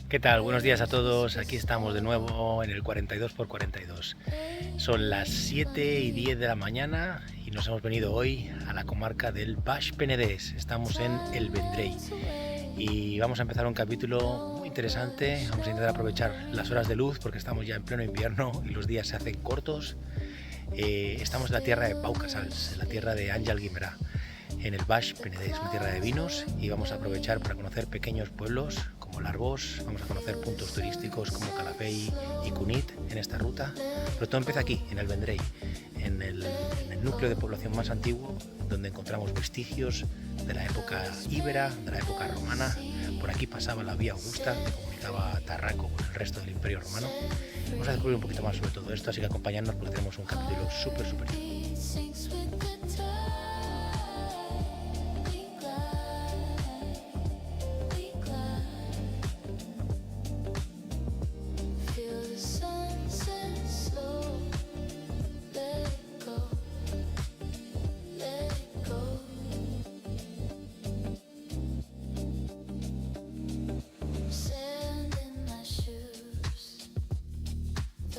¿Qué tal? Buenos días a todos. Aquí estamos de nuevo en el 42×42. Son las 7:10 de la mañana y nos hemos venido hoy a la comarca del Baix Penedès. Estamos en el Vendrell y vamos a empezar un capítulo muy interesante. Vamos a intentar aprovechar las horas de luz porque estamos ya en pleno invierno y los días se hacen cortos. Estamos en la tierra de Pau Casals, en la tierra de Àngel Guimerà, en el Baix Penedès, una tierra de vinos, y vamos a aprovechar para conocer pequeños pueblos como l'Arboç. Vamos a conocer puntos turísticos como Calafell y Cunit en esta ruta, pero todo empieza aquí, en el Vendrell, en el núcleo de población más antiguo, donde encontramos vestigios de la época íbera, de la época romana. Por aquí pasaba la Vía Augusta que comunicaba Tarraco con el resto del Imperio Romano. Vamos a descubrir un poquito más sobre todo esto, así que acompañadnos porque tenemos un capítulo súper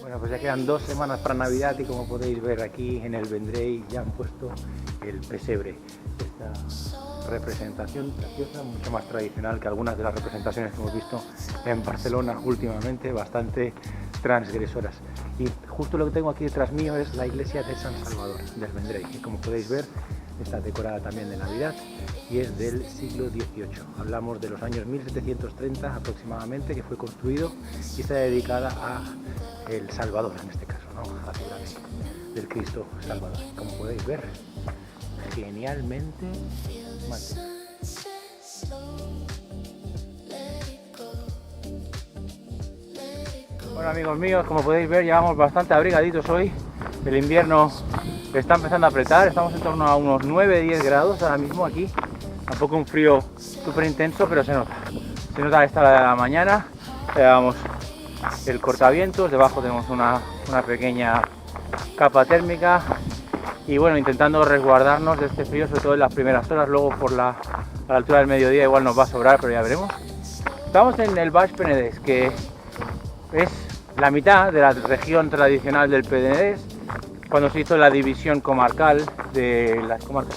Bueno, pues ya quedan 2 semanas para Navidad y como podéis ver aquí en el Vendrell ya han puesto el pesebre. Esta representación preciosa, mucho más tradicional que algunas de las representaciones que hemos visto en Barcelona últimamente, bastante transgresoras. Y justo lo que tengo aquí detrás mío es la iglesia de San Salvador del Vendrell, que como podéis ver está decorada también de Navidad y es del siglo XVIII. Hablamos de los años 1730 aproximadamente, que fue construido y está dedicada a el Salvador, en este caso, ¿no? A la figura del Cristo Salvador. Como podéis ver, genialmente mantenido. Bueno, amigos míos, como podéis ver, llevamos bastante abrigaditos hoy. El invierno está empezando a apretar, estamos en torno a unos 9-10 grados ahora mismo aquí. Tampoco un frío súper intenso, pero se nota a esta hora de la mañana. Llevamos el cortavientos, debajo tenemos una pequeña capa térmica y bueno, intentando resguardarnos de este frío, sobre todo en las primeras horas. Luego a la altura del mediodía igual nos va a sobrar, pero ya veremos. Estamos en el Baix Penedès, que es la mitad de la región tradicional del Penedès. Cuando se hizo la división comarcal de las comarcas,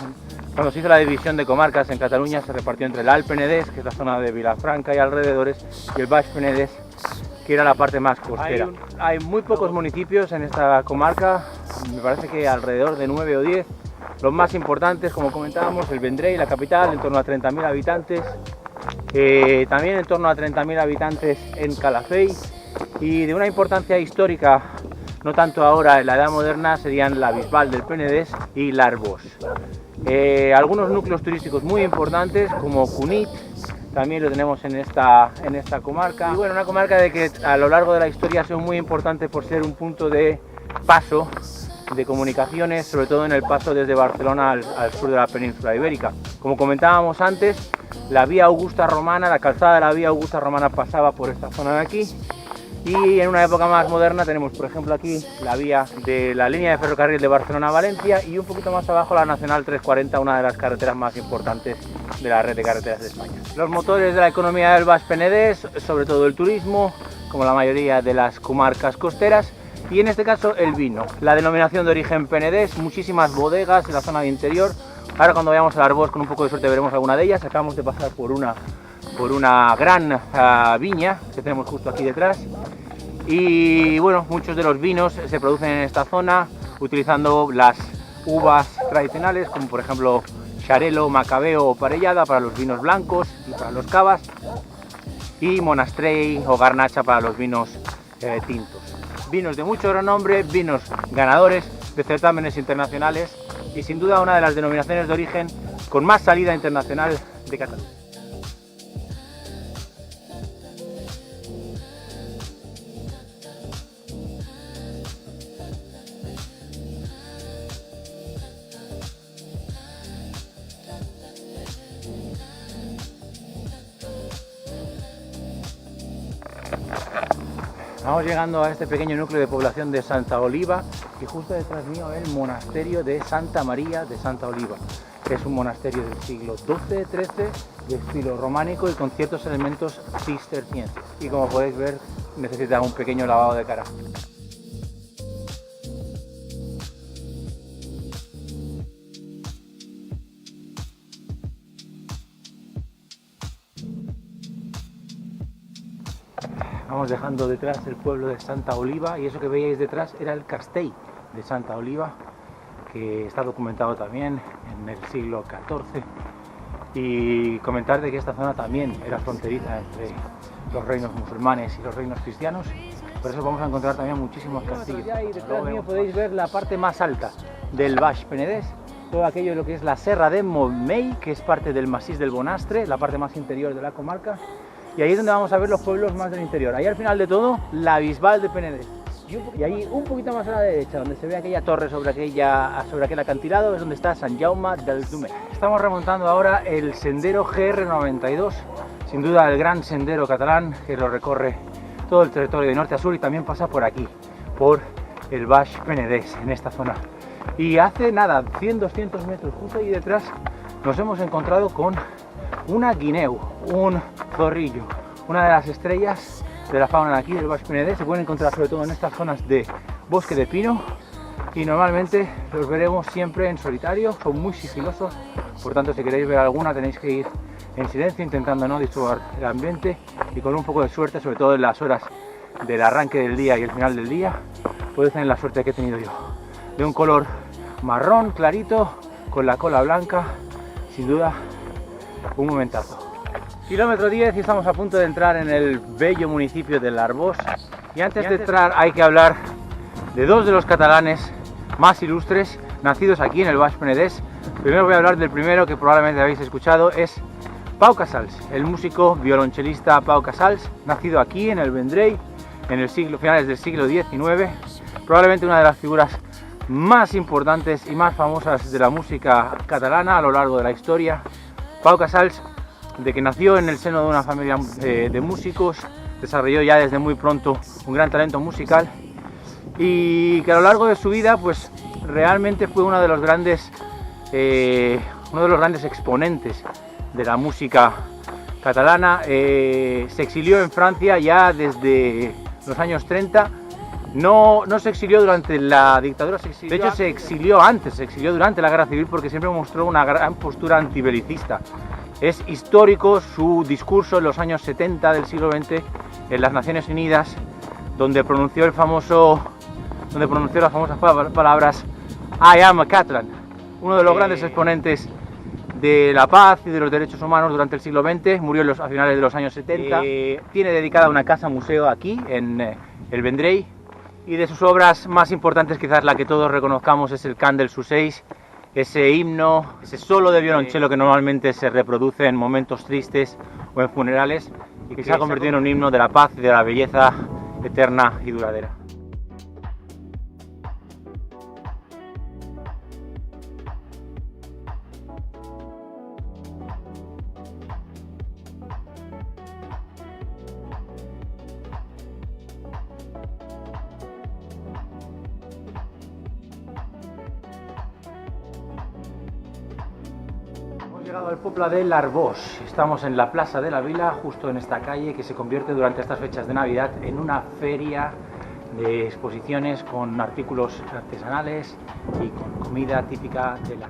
cuando se hizo la división de comarcas en Cataluña, se repartió entre el Alt Penedès, que es la zona de Vilafranca y alrededores, y el Baix Penedès, que era la parte más costera. Hay muy pocos municipios en esta comarca, me parece que alrededor de 9 o 10. Los más importantes, como comentábamos, el Vendrell, la capital, en torno a 30.000 habitantes. También en torno a 30.000 habitantes en Calafell. Y de una importancia histórica, no tanto ahora en la edad moderna, serían la Bisbal del Penedès y l'Arboç. Algunos núcleos turísticos muy importantes como Cunit, también lo tenemos en esta comarca. Y bueno, una comarca de que a lo largo de la historia ha sido muy importante por ser un punto de paso de comunicaciones, sobre todo en el paso desde Barcelona al sur de la península ibérica. Como comentábamos antes, la Vía Augusta Romana, la calzada de la Vía Augusta Romana pasaba por esta zona de aquí. Y en una época más moderna tenemos, por ejemplo, aquí la vía de la línea de ferrocarril de Barcelona a Valencia y un poquito más abajo la Nacional 340, una de las carreteras más importantes de la red de carreteras de España. Los motores de la economía del Baix Penedès, sobre todo el turismo, como la mayoría de las comarcas costeras, y en este caso el vino. La denominación de origen Penedès, muchísimas bodegas en la zona de interior. Ahora cuando vayamos al Arboç, con un poco de suerte veremos alguna de ellas. Acabamos de pasar por una gran viña que tenemos justo aquí detrás. Y bueno, muchos de los vinos se producen en esta zona utilizando las uvas tradicionales, como por ejemplo Xarel·lo, Macabeo o Parellada para los vinos blancos y para los cavas, y Monastrell o Garnacha para los vinos tintos. Vinos de mucho renombre, vinos ganadores de certámenes internacionales y sin duda una de las denominaciones de origen con más salida internacional de Cataluña. Estamos llegando a este pequeño núcleo de población de Santa Oliva, y justo detrás mío el monasterio de Santa María de Santa Oliva. Es un monasterio del siglo XII-XIII de estilo románico y con ciertos elementos cistercienses. Y como podéis ver, necesita un pequeño lavado de cara. Vamos dejando detrás el pueblo de Santa Oliva y eso que veíais detrás era el castell de Santa Oliva, que está documentado también en el siglo XIV. Y comentar de que esta zona también era fronteriza entre los reinos musulmanes y los reinos cristianos, por eso vamos a encontrar también muchísimos castillos. Y detrás mío podéis ver la parte más alta del Baix Penedès, todo aquello lo que es la Serra de Montmell, que es parte del Massís del Bonastre, la parte más interior de la comarca. Y ahí es donde vamos a ver los pueblos más del interior. Ahí al final de todo, la Bisbal de Penedès. Y ahí un poquito más a la derecha, donde se ve aquella torre sobre aquel acantilado, es donde está Sant Jaume dels Domenys. Estamos remontando ahora el sendero GR92, sin duda el gran sendero catalán que lo recorre todo el territorio de norte a sur y también pasa por aquí, por el Baix Penedès, en esta zona. Y hace nada, 100-200 metros, justo ahí detrás, nos hemos encontrado con una guineu, un zorrillo, una de las estrellas de la fauna de aquí del Baix Penedès. Se pueden encontrar sobre todo en estas zonas de bosque de pino y normalmente los veremos siempre en solitario, son muy sigilosos, por tanto si queréis ver alguna tenéis que ir en silencio intentando no disturbar el ambiente y con un poco de suerte, sobre todo en las horas del arranque del día y el final del día, podéis tener la suerte que he tenido yo, de un color marrón clarito con la cola blanca, sin duda un momentazo. Kilómetro 10 y estamos a punto de entrar en el bello municipio de l'Arboç. Y antes de entrar hay que hablar de dos de los catalanes más ilustres nacidos aquí en el Baix Penedès. Primero voy a hablar del primero que probablemente habéis escuchado, es Pau Casals, el músico violonchelista Pau Casals, nacido aquí en el Vendrell en el finales del siglo XIX, probablemente una de las figuras más importantes y más famosas de la música catalana a lo largo de la historia. Pau Casals, de que nació en el seno de una familia de músicos, desarrolló ya desde muy pronto un gran talento musical y que a lo largo de su vida pues realmente fue uno de los grandes exponentes de la música catalana. Se exilió en Francia ya desde los años 30. No se exilió durante la dictadura, de hecho se exilió antes, se exilió durante la guerra civil porque siempre mostró una gran postura antibelicista. Es histórico su discurso en los años 70 del siglo XX en las Naciones Unidas, donde pronunció las famosas palabras I am a Catalan, uno de los grandes exponentes de la paz y de los derechos humanos durante el siglo XX, murió a finales de los años 70. Tiene dedicada una casa museo aquí en el Vendrell y de sus obras más importantes quizás la que todos reconozcamos es el Cant dels Ocells, ese himno, ese solo de violonchelo que normalmente se reproduce en momentos tristes o en funerales y que se ha convertido en un himno de la paz y de la belleza eterna y duradera. Hemos llegado al Poble de l'Arboç. Estamos en la Plaza de la Vila, justo en esta calle que se convierte durante estas fechas de Navidad en una feria de exposiciones con artículos artesanales y con comida típica de la...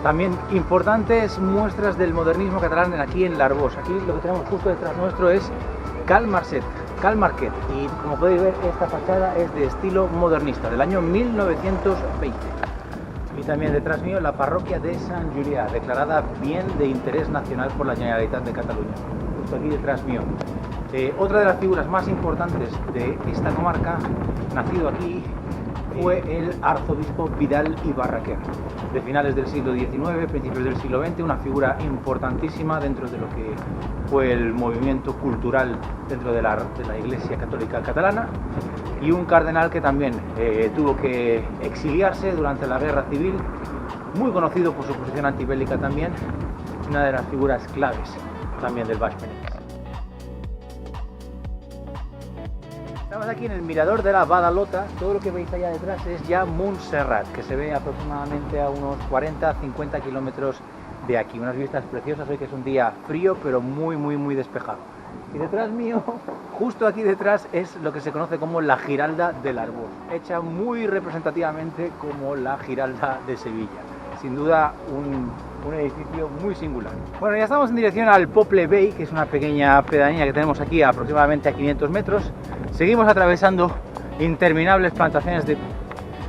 También importantes muestras del modernismo catalán aquí en l'Arboç. Aquí lo que tenemos justo detrás nuestro es Cal Marquet, y como podéis ver esta fachada es de estilo modernista del año 1920. Y también detrás mío la parroquia de Sant Julià, declarada bien de interés nacional por la Generalitat de Cataluña, justo aquí detrás mío. Otra de las figuras más importantes de esta comarca, nacido aquí, fue el arzobispo Vidal y Barraquer, de finales del siglo XIX, principios del siglo XX, una figura importantísima dentro de lo que fue el movimiento cultural dentro de la Iglesia Católica Catalana, y un cardenal que también tuvo que exiliarse durante la Guerra Civil, muy conocido por su posición antibélica también, una de las figuras claves también del Baix Penedès. Estamos aquí en el mirador de la Badalota. Todo lo que veis allá detrás es ya Montserrat, que se ve aproximadamente a unos 40-50 kilómetros de aquí. Unas vistas preciosas hoy, que es un día frío pero muy despejado. Y detrás mío, justo aquí detrás, es lo que se conoce como la Giralda del Arbós, hecha muy representativamente como la Giralda de Sevilla. Sin duda un edificio muy singular. Bueno, ya estamos en dirección al Poble Vell, que es una pequeña pedanía que tenemos aquí aproximadamente a 500 metros. Seguimos atravesando interminables plantaciones de...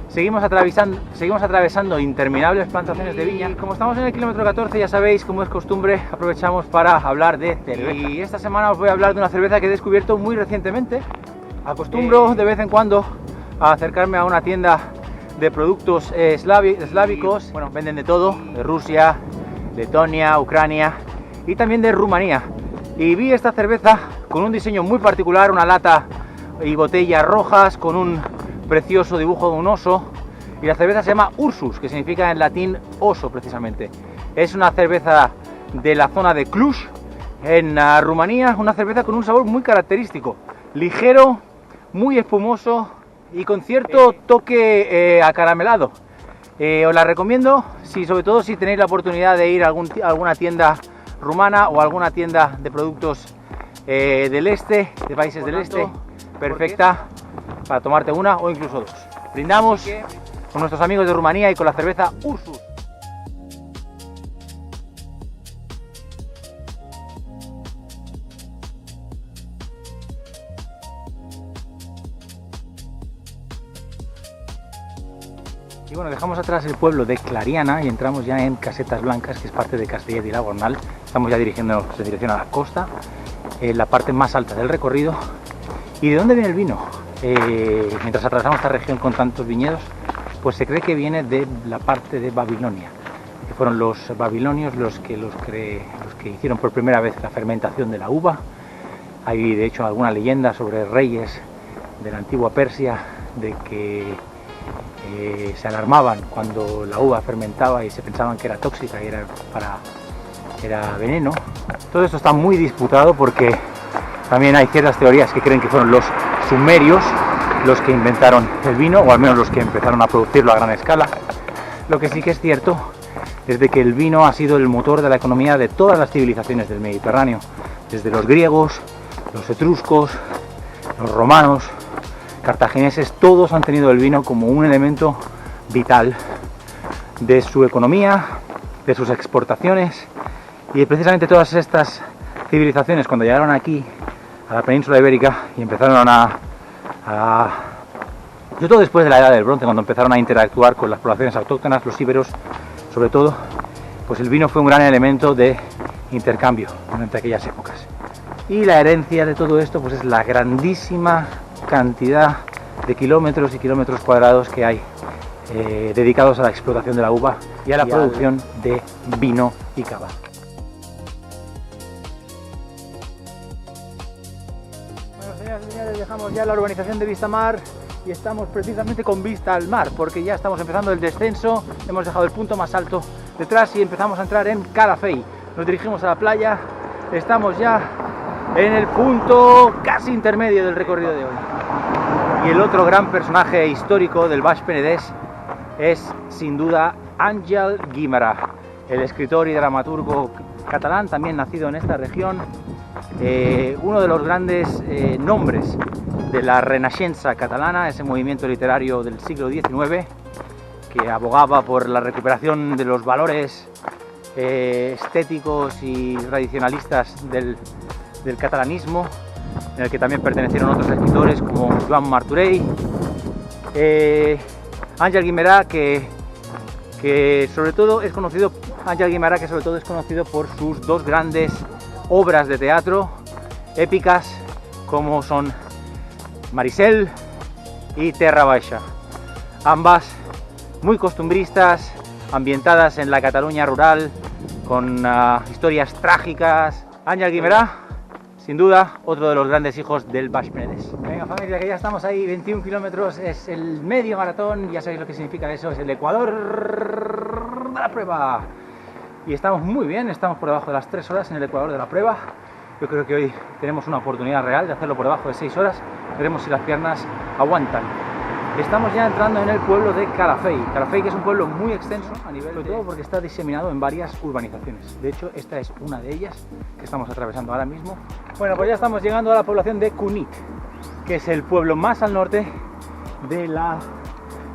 Seguimos atravesando interminables plantaciones de viña. Y como estamos en el kilómetro 14, ya sabéis, como es costumbre, aprovechamos para hablar de cerveza. Y esta semana os voy a hablar de una cerveza que he descubierto muy recientemente. Acostumbro de vez en cuando a acercarme a una tienda de productos eslávicos. Bueno, venden de todo, de Rusia, Letonia, Ucrania y también de Rumanía. Y vi esta cerveza con un diseño muy particular, una lata y botella rojas con un precioso dibujo de un oso, y la cerveza se llama Ursus, que significa en latín oso precisamente. Es una cerveza de la zona de Cluj, en Rumanía, una cerveza con un sabor muy característico, ligero, muy espumoso y con cierto toque acaramelado. Os la recomiendo, sobre todo si tenéis la oportunidad de ir a alguna tienda rumana o alguna tienda de productos del este, de países del este, perfecta para tomarte una o incluso dos. Brindamos con nuestros amigos de Rumanía y con la cerveza Ursus. Y bueno, dejamos atrás el pueblo de Clariana y entramos ya en Casetas Blancas, que es parte de Castellet y la Gornal. Estamos ya dirigiéndonos en dirección a la costa, en la parte más alta del recorrido. ¿Y de dónde viene el vino? Mientras atravesamos esta región con tantos viñedos, pues se cree que viene de la parte de Babilonia, que fueron los babilonios los que hicieron por primera vez la fermentación de la uva. Hay de hecho alguna leyenda sobre reyes de la antigua Persia de que se alarmaban cuando la uva fermentaba y se pensaban que era tóxica y era veneno. Todo esto está muy disputado porque también hay ciertas teorías que creen que fueron los sumerios los que inventaron el vino, o al menos los que empezaron a producirlo a gran escala. Lo que sí que es cierto es de que el vino ha sido el motor de la economía de todas las civilizaciones del Mediterráneo, desde los griegos, los etruscos, los romanos, cartagineses. Todos han tenido el vino como un elemento vital de su economía, de sus exportaciones, y precisamente todas estas civilizaciones, cuando llegaron aquí a la península ibérica y empezaron sobre todo después de la edad del bronce, cuando empezaron a interactuar con las poblaciones autóctonas, los íberos sobre todo, pues el vino fue un gran elemento de intercambio durante aquellas épocas. Y la herencia de todo esto pues es la grandísima cantidad de kilómetros y kilómetros cuadrados que hay dedicados a la explotación de la uva y a la producción de vino y cava. Señores, dejamos ya la urbanización de Vistamar y estamos precisamente con vista al mar, porque ya estamos empezando el descenso. Hemos dejado el punto más alto detrás y empezamos a entrar en Calafell. Nos dirigimos a la playa, estamos ya en el punto casi intermedio del recorrido de hoy. Y el otro gran personaje histórico del Baix Penedès es sin duda Àngel Guimerà, el escritor y dramaturgo catalán, también nacido en esta región. Uno de los grandes nombres de la Renaixença catalana, ese movimiento literario del siglo XIX que abogaba por la recuperación de los valores estéticos y tradicionalistas del catalanismo, en el que también pertenecieron otros escritores como Joan Martorell. Àngel Guimerà, que sobre todo es conocido por sus dos grandes obras de teatro épicas, como son Marisel y Terra Baixa, ambas muy costumbristas, ambientadas en la Cataluña rural, con historias trágicas. Àngel Guimerà, sin duda, otro de los grandes hijos del Baix Penedès. Venga familia, que ya estamos ahí, 21 kilómetros, es el medio maratón, ya sabéis lo que significa eso, es el ecuador de la prueba. Y estamos muy bien, estamos por debajo de las 3 horas en el ecuador de la prueba. Yo creo que hoy tenemos una oportunidad real de hacerlo por debajo de 6 horas. Veremos si las piernas aguantan. Estamos ya entrando en el pueblo de Calafell. Calafell, que es un pueblo muy extenso a nivel, sobre todo porque está diseminado en varias urbanizaciones. De hecho, esta es una de ellas que estamos atravesando ahora mismo. Bueno, pues ya estamos llegando a la población de Cunit, que es el pueblo más al norte de la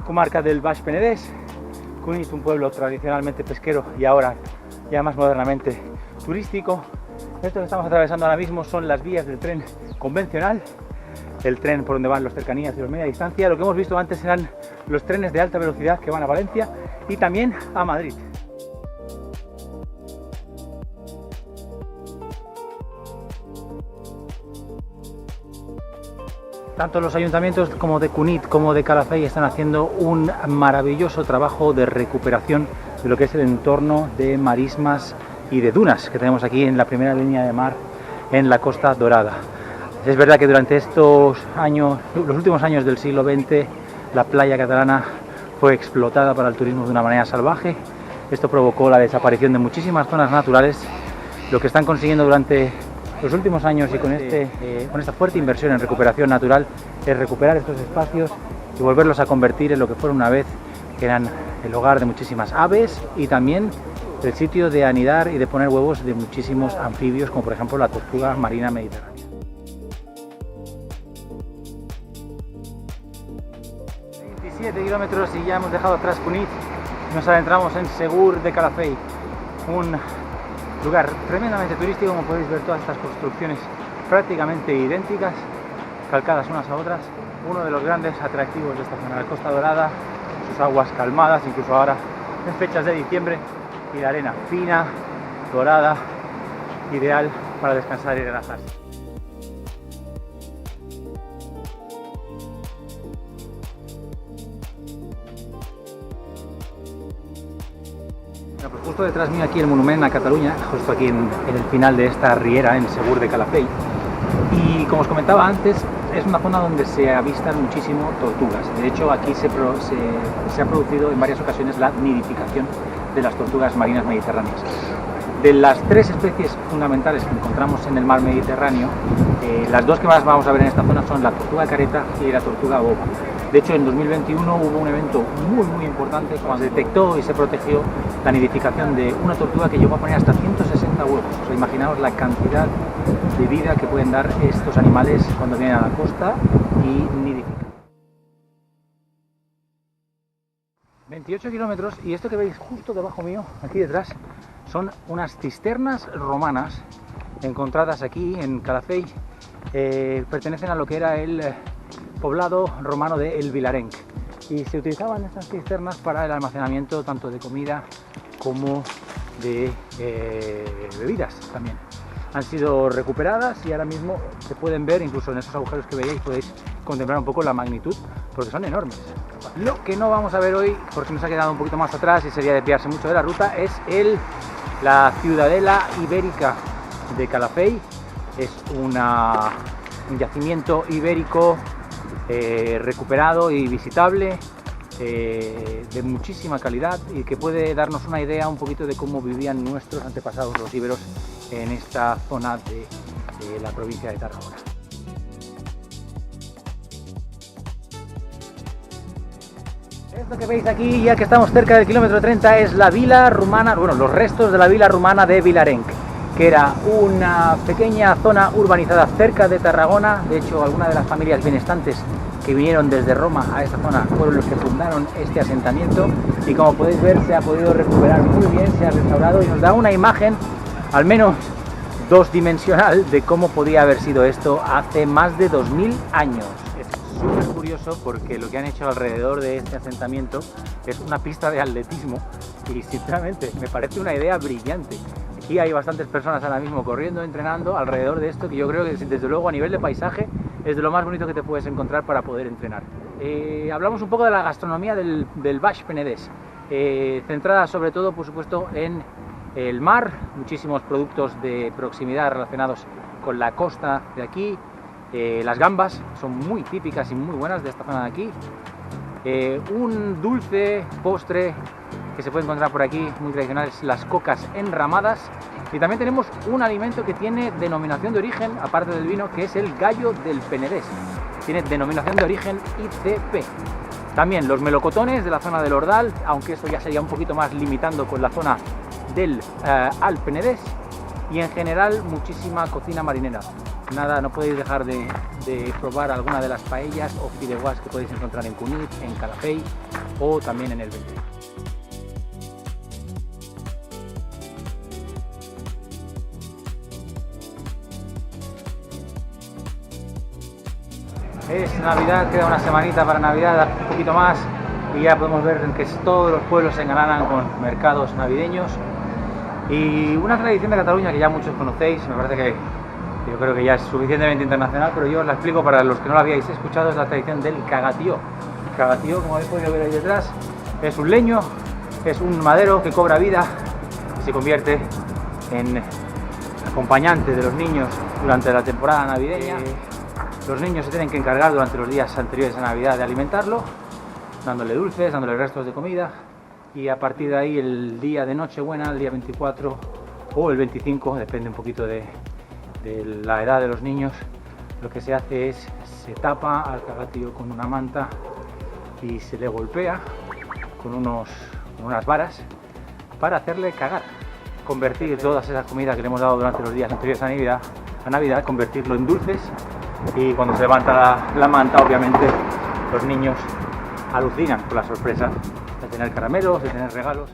comarca del Baix Penedès. Cunit, un pueblo tradicionalmente pesquero y ahora ya más modernamente turístico. Esto que estamos atravesando ahora mismo son las vías del tren convencional, el tren por donde van los cercanías y los media distancia. Lo que hemos visto antes eran los trenes de alta velocidad que van a Valencia y también a Madrid. Tanto los ayuntamientos como de Cunit como de Calafell están haciendo un maravilloso trabajo de recuperación de lo que es el entorno de marismas y de dunas que tenemos aquí en la primera línea de mar en la Costa Dorada. Es verdad que durante estos años, los últimos años del siglo XX, la playa catalana fue explotada para el turismo de una manera salvaje. Esto provocó la desaparición de muchísimas zonas naturales. Lo que están consiguiendo durante los últimos años y con esta fuerte inversión en recuperación natural es recuperar estos espacios y volverlos a convertir en lo que fueron una vez, que eran el hogar de muchísimas aves y también el sitio de anidar y de poner huevos de muchísimos anfibios, como por ejemplo la tortuga marina mediterránea. 27 kilómetros y ya hemos dejado atrás Cunit. Nos adentramos en Segur de Calafell, un lugar tremendamente turístico. Como podéis ver, todas estas construcciones prácticamente idénticas, calcadas unas a otras. Uno de los grandes atractivos de esta zona, la Costa Dorada, sus aguas calmadas, incluso ahora en fechas de diciembre, y la arena fina, dorada, ideal para descansar y relajarse. Bueno, pues justo detrás mío aquí el Monument a Cataluña, justo aquí en el final de esta riera, en Segur de Calafell. Y como os comentaba antes, es una zona donde se avistan muchísimo tortugas. De hecho, aquí se ha producido en varias ocasiones la nidificación de las tortugas marinas mediterráneas. De las 3 especies fundamentales que encontramos en el mar Mediterráneo, las 2 que más vamos a ver en esta zona son la tortuga careta y la tortuga boba. De hecho, en 2021 hubo un evento muy importante cuando se detectó y se protegió la nidificación de una tortuga que llegó a poner hasta 160 huevos. O sea, imaginaos la cantidad de vida que pueden dar estos animales cuando vienen a la costa y nidifican. 28 kilómetros, y esto que veis justo debajo mío, aquí detrás, son unas cisternas romanas encontradas aquí en Calafell. Pertenecen a lo que era el poblado romano de El Vilarenc, y se utilizaban estas cisternas para el almacenamiento tanto de comida como de bebidas también. Han sido recuperadas y ahora mismo se pueden ver, incluso en esos agujeros que veis podéis contemplar un poco la magnitud, porque son enormes. Lo que no vamos a ver hoy, porque nos ha quedado un poquito más atrás y sería desviarse mucho de la ruta, es la ciudadela ibérica de Calafell. Es un yacimiento ibérico recuperado y visitable, de muchísima calidad, y que puede darnos una idea un poquito de cómo vivían nuestros antepasados los íberos en esta zona de la provincia de Tarragona. Esto que veis aquí, ya que estamos cerca del kilómetro 30, es la vila rumana, bueno, los restos de la vila rumana de Vilarenc, que era una pequeña zona urbanizada cerca de Tarragona. De hecho, algunas de las familias benestantes que vinieron desde Roma a esta zona fueron los que fundaron este asentamiento, y como podéis ver se ha podido recuperar muy bien, se ha restaurado y nos da una imagen al menos 2-dimensional de cómo podía haber sido esto hace más de 2000 años. Es súper curioso porque lo que han hecho alrededor de este asentamiento es una pista de atletismo, y sinceramente me parece una idea brillante. Aquí hay bastantes personas ahora mismo corriendo, entrenando alrededor de esto, que yo creo que desde luego a nivel de paisaje es de lo más bonito que te puedes encontrar para poder entrenar. Hablamos un poco de la gastronomía del Baix Penedès, centrada sobre todo, por supuesto, en el mar, muchísimos productos de proximidad relacionados con la costa de aquí. Las gambas son muy típicas y muy buenas de esta zona de aquí. Un dulce postre que se puede encontrar por aquí muy tradicional es las cocas enramadas, Y también tenemos un alimento que tiene denominación de origen, aparte del vino, que es el gallo del Penedès. Tiene denominación de origen ICP. También los melocotones de la zona del Ordal, aunque eso ya sería un poquito más limitando con la zona del Alt Penedès. Y en general muchísima cocina marinera. Nada, no podéis dejar de probar alguna de las paellas o fideuás que podéis encontrar en Cunit, en Calafell o también en el Vendrell. Es Navidad, queda una semanita para Navidad, un poquito más, y ya podemos ver que todos los pueblos se engalanan con mercados navideños. Y una tradición de Cataluña que ya muchos conocéis, me parece que yo creo que ya es suficientemente internacional, pero yo os la explico para los que no la habíais escuchado, es la tradición del cagatió. El cagatió, como habéis podido ver ahí detrás, es un leño, es un madero que cobra vida y se convierte en acompañante de los niños durante la temporada navideña. Los niños se tienen que encargar durante los días anteriores a Navidad de alimentarlo, dándole dulces, dándole restos de comida, y a partir de ahí el día de Nochebuena, el día 24 o el 25, depende un poquito de la edad de los niños, lo que se hace es se tapa al cagatío con una manta y se le golpea con unas varas para hacerle cagar, convertir todas esas comidas que le hemos dado durante los días anteriores a Navidad, convertirlo en dulces. Y cuando se levanta la manta, obviamente los niños alucinan con la sorpresa de tener caramelos, de tener regalos.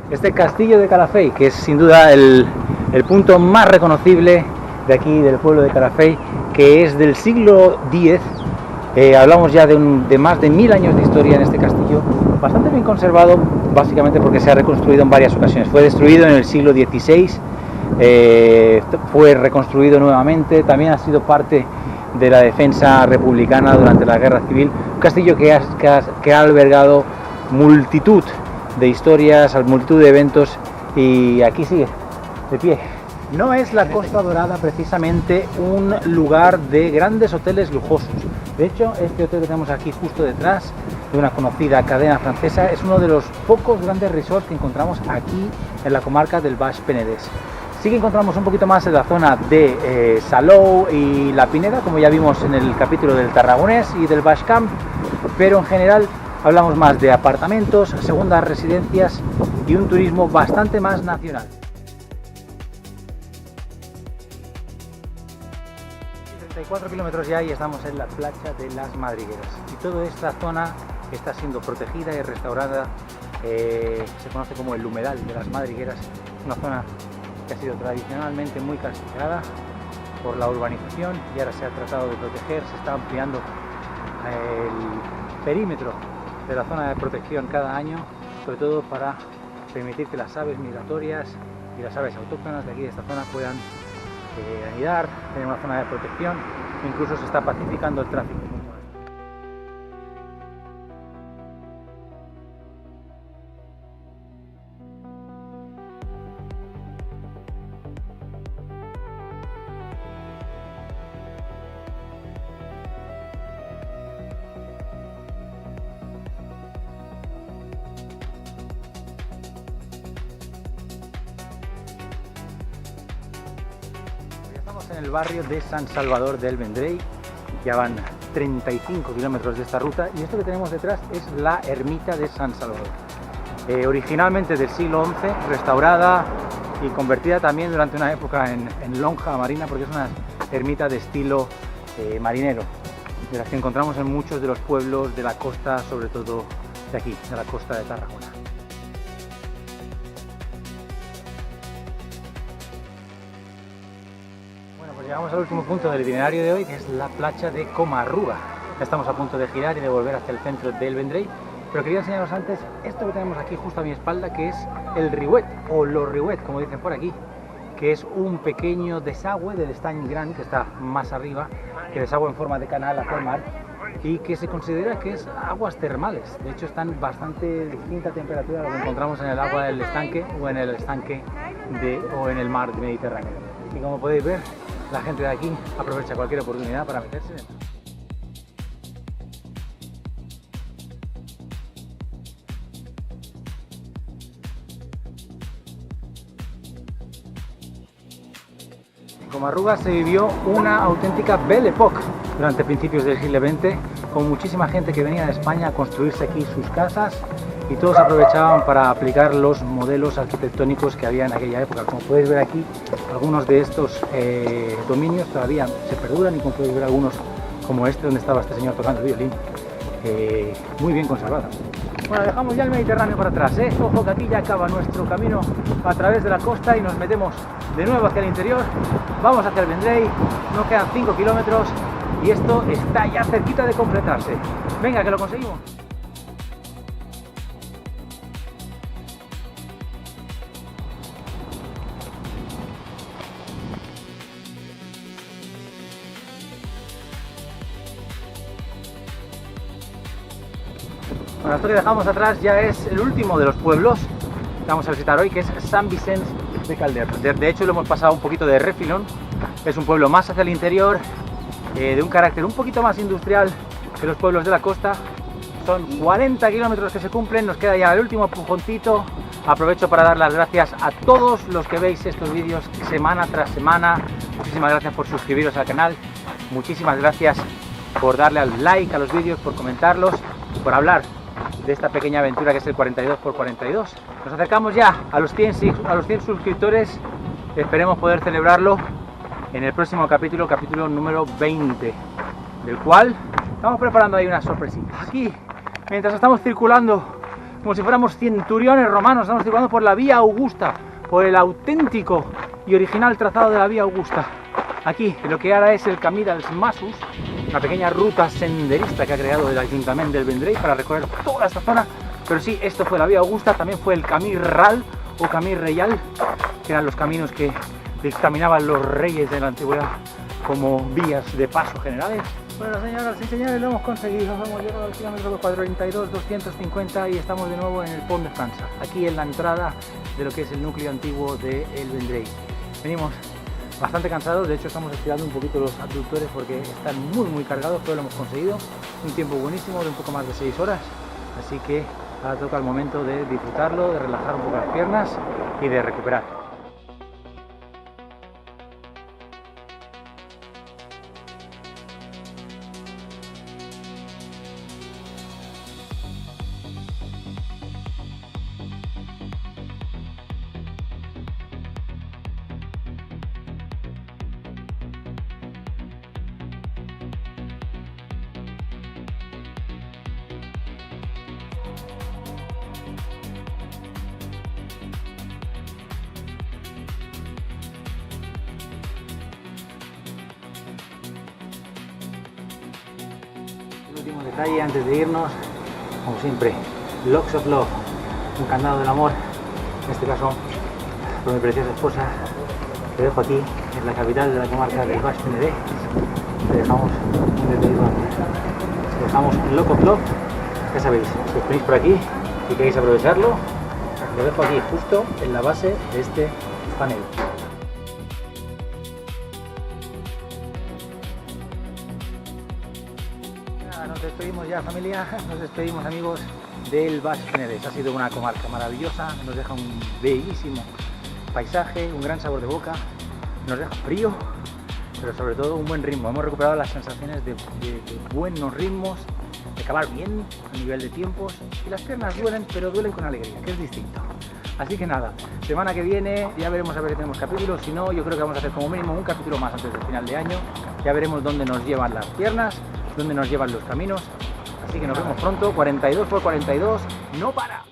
Este castillo de Calafell, que es sin duda el punto más reconocible de aquí, del pueblo de Calafell, que es del siglo X, hablamos ya de más de 1000 años de historia en este castillo, bastante bien conservado, básicamente porque se ha reconstruido en varias ocasiones. Fue destruido en el siglo XVI, fue reconstruido nuevamente, también ha sido parte de la defensa republicana durante la Guerra Civil, un castillo que ha albergado multitud de historias, multitud de eventos, y aquí sigue, de pie. No es la Costa Dorada precisamente un lugar de grandes hoteles lujosos. De hecho, este hotel que tenemos aquí justo detrás, de una conocida cadena francesa, es uno de los pocos grandes resorts que encontramos aquí en la comarca del Baix Penedès. Sí que encontramos un poquito más en la zona de Salou y La Pineda, como ya vimos en el capítulo del Tarragonés y del Baix Camp, pero en general hablamos más de apartamentos, segundas residencias y un turismo bastante más nacional. 34 kilómetros ya y estamos en la playa de las Madrigueras. Y toda esta zona está siendo protegida y restaurada, se conoce como el humedal de las Madrigueras, una zona que ha sido tradicionalmente muy castigada por la urbanización y ahora se ha tratado de proteger, se está ampliando el perímetro de la zona de protección cada año, sobre todo para permitir que las aves migratorias y las aves autóctonas de aquí de esta zona puedan anidar, tener una zona de protección. Incluso se está pacificando el tráfico. En el barrio de San Salvador del Vendrell, ya van 35 kilómetros de esta ruta, y esto que tenemos detrás es la ermita de San Salvador, originalmente del siglo XI, restaurada y convertida también durante una época en lonja marina, porque es una ermita de estilo marinero, de las que encontramos en muchos de los pueblos de la costa, sobre todo de aquí, de la costa de Tarragona. Llegamos al último punto del itinerario de hoy, que es la playa de Comarruga. Ya estamos a punto de girar y de volver hacia el centro del Vendrell, pero quería enseñaros antes esto que tenemos aquí justo a mi espalda, que es el Riuet, o los Riuet, como dicen por aquí, que es un pequeño desagüe del Estany Gran, que está más arriba, que desagua en forma de canal hacia el mar, y que se considera que es aguas termales. De hecho están bastante distinta temperatura a lo que encontramos en el agua del estanque o en el estanque o en el mar Mediterráneo. Y como podéis ver, la gente de aquí aprovecha cualquier oportunidad para meterse dentro. En Comarruga se vivió una auténtica Belle Époque durante principios del siglo XX, con muchísima gente que venía de España a construirse aquí sus casas y todos aprovechaban para aplicar los modelos arquitectónicos que había en aquella época. Como podéis ver aquí, algunos de estos dominios todavía se perduran y como podéis ver algunos como este donde estaba este señor tocando el violín, muy bien conservados. Bueno, dejamos ya el Mediterráneo para atrás, ¿eh? Ojo que aquí ya acaba nuestro camino a través de la costa y nos metemos de nuevo hacia el interior. Vamos hacia el Vendrell, nos quedan 5 kilómetros y esto está ya cerquita de completarse. Venga, que lo conseguimos. Bueno, esto que dejamos atrás ya es el último de los pueblos que vamos a visitar hoy, que es Sant Vicenç de Calders. De hecho lo hemos pasado un poquito de refilón. Es un pueblo más hacia el interior, de un carácter un poquito más industrial que los pueblos de la costa. Son 40 kilómetros que se cumplen, nos queda ya el último empujoncito. Aprovecho para dar las gracias a todos los que veis estos vídeos semana tras semana. Muchísimas gracias por suscribiros al canal, muchísimas gracias por darle al like a los vídeos, por comentarlos y por hablar de esta pequeña aventura que es el 42×42. Nos acercamos ya a los 100 suscriptores. Esperemos poder celebrarlo en el próximo capítulo número 20, del cual estamos preparando ahí una sorpresita. Aquí, mientras estamos circulando como si fuéramos centuriones romanos, estamos circulando por la Vía Augusta, por el auténtico y original trazado de la Vía Augusta. Aquí, lo que ahora es el Camí dels Masos, una pequeña ruta senderista que ha creado el Ayuntamiento del Vendrell para recorrer toda esta zona. Pero sí, esto fue la Vía Augusta, también fue el Camí Ral o Camí Reial, que eran los caminos que dictaminaban los reyes de la antigüedad como vías de paso generales. Bueno, señoras y señores, lo hemos conseguido. Hemos llegado al kilómetro 42-250 y estamos de nuevo en el Pont de França, aquí en la entrada de lo que es el núcleo antiguo de el Vendrell. Venimos bastante cansados, de hecho estamos estirando un poquito los abductores porque están muy cargados, pero lo hemos conseguido. Un tiempo buenísimo de un poco más de 6 horas, así que ahora toca el momento de disfrutarlo, de relajar un poco las piernas y de recuperar. Último detalle antes de irnos, como siempre, Locks of Love, un candado del amor, en este caso por mi preciosa esposa. Te dejo aquí, en la capital de la comarca del Baix Penedès. Te dejamos un detallito antes. Te dejamos Lock of Love, ya sabéis, si os tenéis por aquí y queréis aprovecharlo, lo dejo aquí justo en la base de este panel. Nos despedimos ya, familia, nos despedimos, amigos del Baix Penedès. Ha sido una comarca maravillosa, nos deja un bellísimo paisaje, un gran sabor de boca, nos deja frío, pero sobre todo un buen ritmo. Hemos recuperado las sensaciones de buenos ritmos, de acabar bien a nivel de tiempos, y las piernas duelen, pero duelen con alegría, que es distinto. Así que nada, semana que viene ya veremos a ver si tenemos capítulos. Si no, yo creo que vamos a hacer como mínimo un capítulo más antes del final de año. Ya veremos dónde nos llevan las piernas, dónde nos llevan los caminos. Así que nos vemos pronto. 42×42 no para.